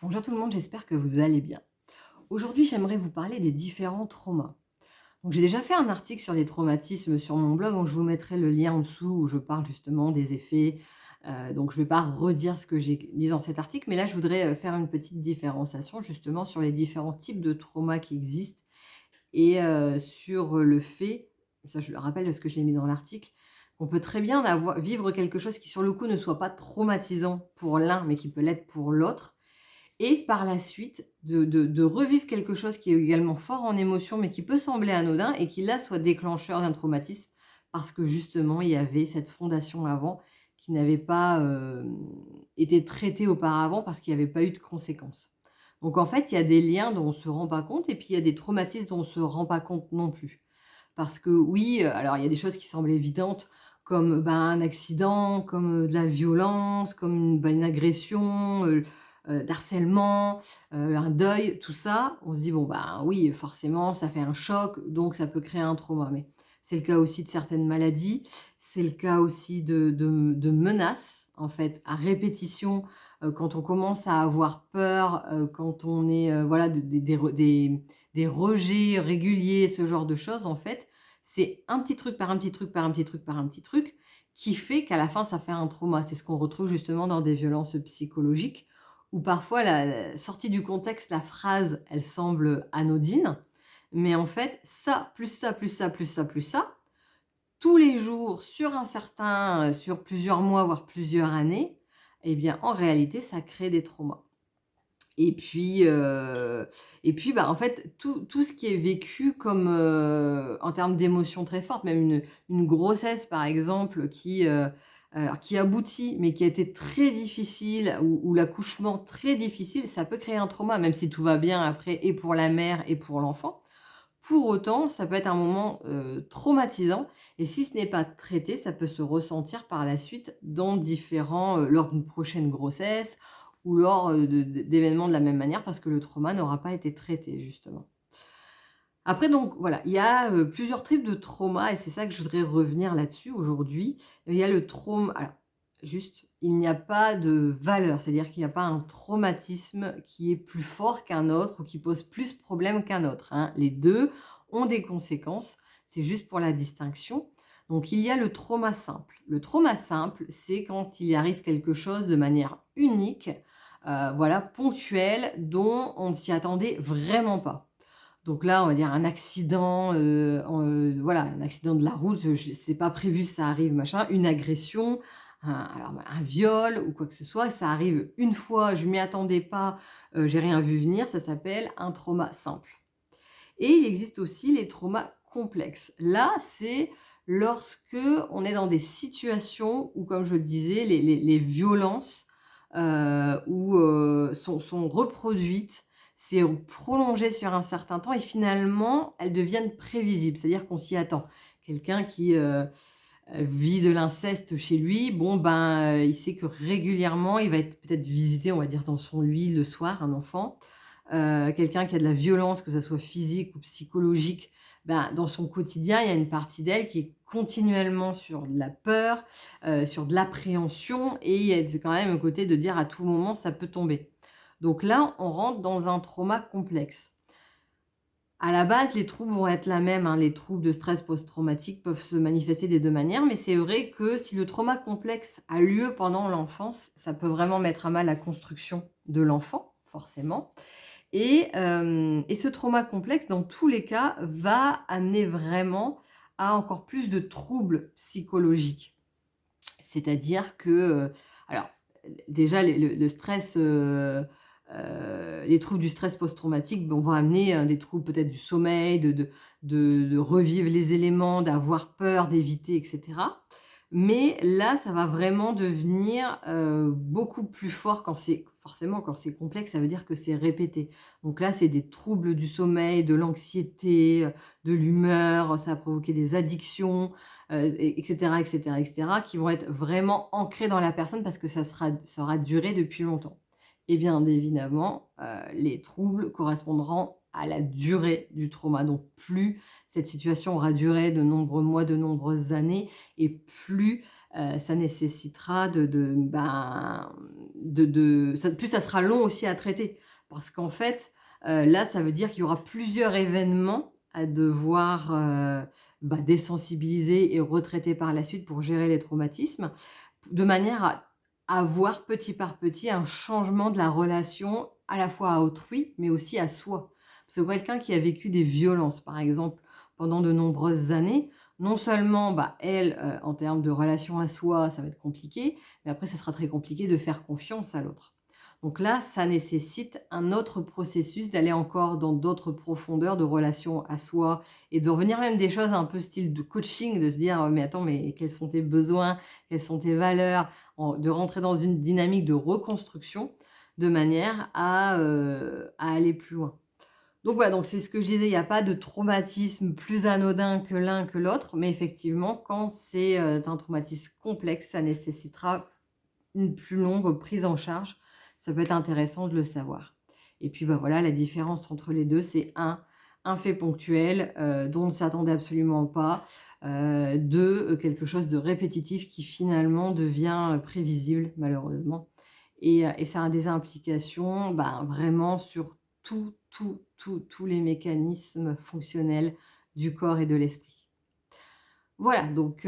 Bonjour tout le monde, j'espère que vous allez bien. Aujourd'hui, j'aimerais vous parler des différents traumas. Donc, j'ai déjà fait un article sur les traumatismes sur mon blog, donc je vous mettrai le lien en dessous où je parle justement des effets. Donc, je ne vais pas redire ce que j'ai dit dans cet article, mais là, je voudrais faire une petite différenciation justement sur les différents types de traumas qui existent et sur le fait, ça je le rappelle parce que je l'ai mis dans l'article, qu'on peut très bien vivre quelque chose qui sur le coup ne soit pas traumatisant pour l'un, mais qui peut l'être pour l'autre et par la suite, de revivre quelque chose qui est également fort en émotion, mais qui peut sembler anodin et qui là soit déclencheur d'un traumatisme parce que justement il y avait cette fondation avant qui n'avait pas, été traitée auparavant parce qu'il y avait pas eu de conséquences. Donc en fait, il y a des liens dont on se rend pas compte et puis il y a des traumatismes dont on se rend pas compte non plus. Parce que oui, alors il y a des choses qui semblent évidentes comme, ben, un accident, comme, de la violence, comme une agression, d'harcèlement, un deuil, tout ça. On se dit: «Bon, ben, oui, forcément, ça fait un choc, donc ça peut créer un trauma». Mais c'est le cas aussi de certaines maladies, c'est le cas aussi de menaces, en fait, à répétition, quand on commence à avoir peur, quand on est, voilà, de des rejets réguliers, ce genre de choses, en fait, c'est un petit truc par un petit truc, par un petit truc, par un petit truc, qui fait qu'à la fin, ça fait un trauma. C'est ce qu'on retrouve justement dans des violences psychologiques, où parfois, sortie du contexte, la phrase, elle semble anodine, mais en fait, ça, plus ça, plus ça, plus ça, plus ça, tous les jours, sur plusieurs mois, voire plusieurs années, eh bien, en réalité, ça crée des traumas. Et puis, bah, en fait, tout ce qui est vécu comme, en termes d'émotions très fortes, même une grossesse, par exemple, alors qui aboutit, mais qui a été très difficile ou l'accouchement très difficile, ça peut créer un trauma, même si tout va bien après et pour la mère et pour l'enfant. Pour autant, ça peut être un moment, traumatisant et si ce n'est pas traité, ça peut se ressentir par la suite dans lors d'une prochaine grossesse ou lors, d'événements de la même manière parce que le trauma n'aura pas été traité justement. Après donc voilà, il y a, plusieurs types de traumas et c'est ça que je voudrais revenir là-dessus aujourd'hui. Il y a le trauma. Alors juste, il n'y a pas de valeur, c'est-à-dire qu'il n'y a pas un traumatisme qui est plus fort qu'un autre ou qui pose plus problème qu'un autre, hein. Les 2 ont des conséquences, c'est juste pour la distinction. Donc il y a le trauma simple. Le trauma simple, c'est quand il arrive quelque chose de manière unique, voilà, ponctuelle, dont on ne s'y attendait vraiment pas. Donc là, on va dire un accident, voilà, un accident de la route, c'est pas prévu, ça arrive, machin. Une agression, un viol ou quoi que ce soit, ça arrive une fois, je m'y attendais pas, j'ai rien vu venir, ça s'appelle un trauma simple. Et il existe aussi les traumas complexes. Là, c'est lorsque on est dans des situations où, comme je le disais, les violences, sont reproduites, c'est prolongé sur un certain temps et finalement, elles deviennent prévisibles. C'est-à-dire qu'on s'y attend. Quelqu'un qui, vit de l'inceste chez lui, bon ben, il sait que régulièrement, il va être peut-être visité, on va dire, dans son lit le soir, un enfant. Quelqu'un qui a de la violence, que ça soit physique ou psychologique, ben, dans son quotidien, il y a une partie d'elle qui est continuellement sur de la peur, sur de l'appréhension et il y a c'est quand même un côté de dire à tout moment ça peut tomber. Donc là, on rentre dans un trauma complexe. À la base, les troubles vont être la même, hein. Les troubles de stress post-traumatique peuvent se manifester des 2 manières, mais c'est vrai que si le trauma complexe a lieu pendant l'enfance, ça peut vraiment mettre à mal la construction de l'enfant, forcément. Et ce trauma complexe, dans tous les cas, va amener vraiment à encore plus de troubles psychologiques. C'est-à-dire que, alors, déjà le stress, les troubles du stress post-traumatique, vont amener, des troubles peut-être du sommeil, de revivre les éléments, d'avoir peur, d'éviter et cetera. Mais là, ça va vraiment devenir, beaucoup plus fort quand c'est complexe, ça veut dire que c'est répété. Donc là, c'est des troubles du sommeil, de l'anxiété, de l'humeur, ça va provoquer des addictions, et et cetera, qui vont être vraiment ancrés dans la personne parce que ça aura duré depuis longtemps. Et bien évidemment, les troubles correspondront à la durée du trauma. Donc plus cette situation aura duré de nombreux mois, de nombreuses années et plus, ça nécessitera de ça plus ça sera long aussi à traiter. Parce qu'en fait, là, ça veut dire qu'il y aura plusieurs événements à devoir, désensibiliser et retraiter par la suite pour gérer les traumatismes, de manière à avoir petit par petit un changement de la relation à la fois à autrui, mais aussi à soi. Parce que quelqu'un qui a vécu des violences, par exemple, pendant de nombreuses années, non seulement, elle, en termes de relation à soi, ça va être compliqué, mais après ça sera très compliqué de faire confiance à l'autre. Donc là, ça nécessite un autre processus, d'aller encore dans d'autres profondeurs de relation à soi et de revenir même des choses un peu style de coaching, de se dire: «Mais attends, mais quels sont tes besoins? Quelles sont tes valeurs?» De rentrer dans une dynamique de reconstruction, de manière à aller plus loin. Donc voilà, donc c'est ce que je disais, il y a pas de traumatisme plus anodin que l'un que l'autre, mais effectivement, quand c'est, un traumatisme complexe, ça nécessitera une plus longue prise en charge. Ça peut être intéressant de le savoir. Et puis, voilà, la différence entre les 2, c'est un fait ponctuel, dont on ne s'attendait absolument pas, 2, quelque chose de répétitif qui finalement devient, prévisible malheureusement et ça a des implications, vraiment sur tous les mécanismes fonctionnels du corps et de l'esprit. Voilà, donc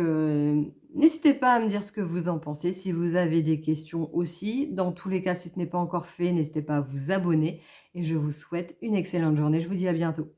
n'hésitez pas à me dire ce que vous en pensez, si vous avez des questions aussi. Dans tous les cas, si ce n'est pas encore fait, n'hésitez pas à vous abonner et je vous souhaite une excellente journée. Je vous dis à bientôt.